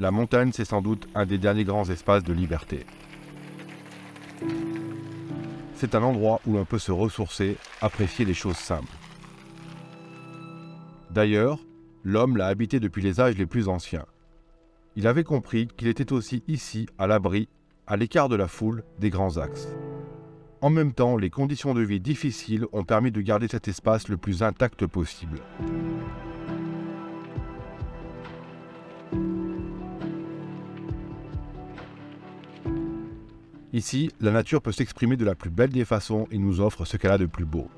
La montagne, c'est sans doute un des derniers grands espaces de liberté. C'est un endroit où l'on peut se ressourcer, apprécier les choses simples. D'ailleurs, l'homme l'a habité depuis les âges les plus anciens. Il avait compris qu'il était aussi ici, à l'abri, à l'écart de la foule, des grands axes. En même temps, les conditions de vie difficiles ont permis de garder cet espace le plus intact possible. Ici, la nature peut s'exprimer de la plus belle des façons et nous offre ce qu'elle a de plus beau.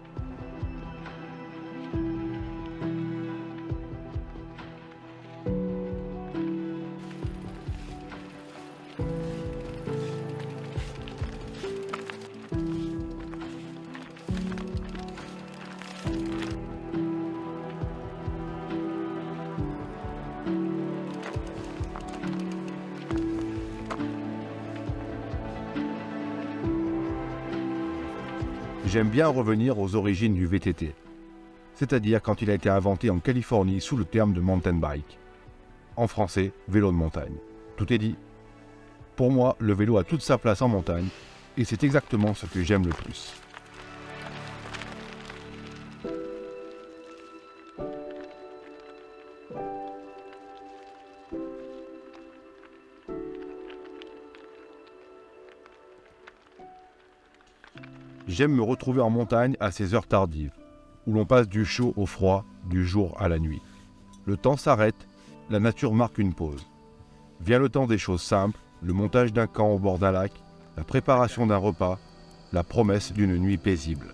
J'aime bien revenir aux origines du VTT, c'est-à-dire quand il a été inventé en Californie sous le terme de mountain bike. En français, vélo de montagne. Tout est dit. Pour moi, le vélo a toute sa place en montagne, et c'est exactement ce que j'aime le plus. J'aime me retrouver en montagne à ces heures tardives, où l'on passe du chaud au froid, du jour à la nuit. Le temps s'arrête, la nature marque une pause. Vient le temps des choses simples, le montage d'un camp au bord d'un lac, la préparation d'un repas, la promesse d'une nuit paisible.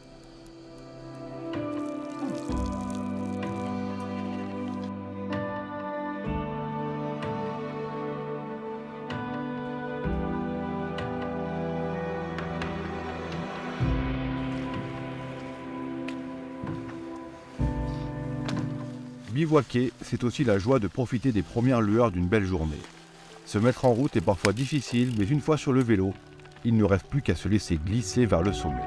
Bivouaquer, c'est aussi la joie de profiter des premières lueurs d'une belle journée. Se mettre en route est parfois difficile, mais une fois sur le vélo, il ne reste plus qu'à se laisser glisser vers le sommet.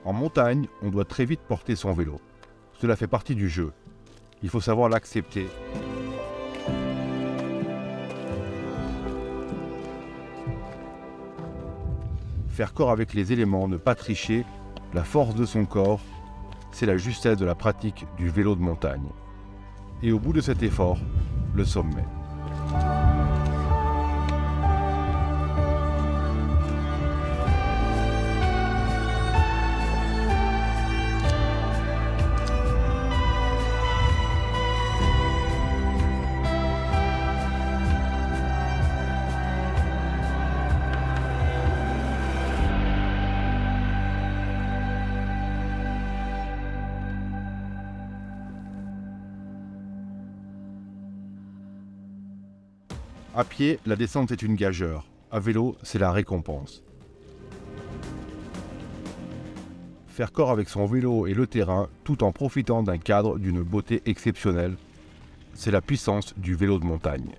En montagne, on doit très vite porter son vélo. Cela fait partie du jeu. Il faut savoir l'accepter. Faire corps avec les éléments, ne pas tricher, la force de son corps, c'est la justesse de la pratique du vélo de montagne. Et au bout de cet effort, le sommet. À pied, la descente est une gageure. À vélo, c'est la récompense. Faire corps avec son vélo et le terrain, tout en profitant d'un cadre d'une beauté exceptionnelle, c'est la puissance du vélo de montagne.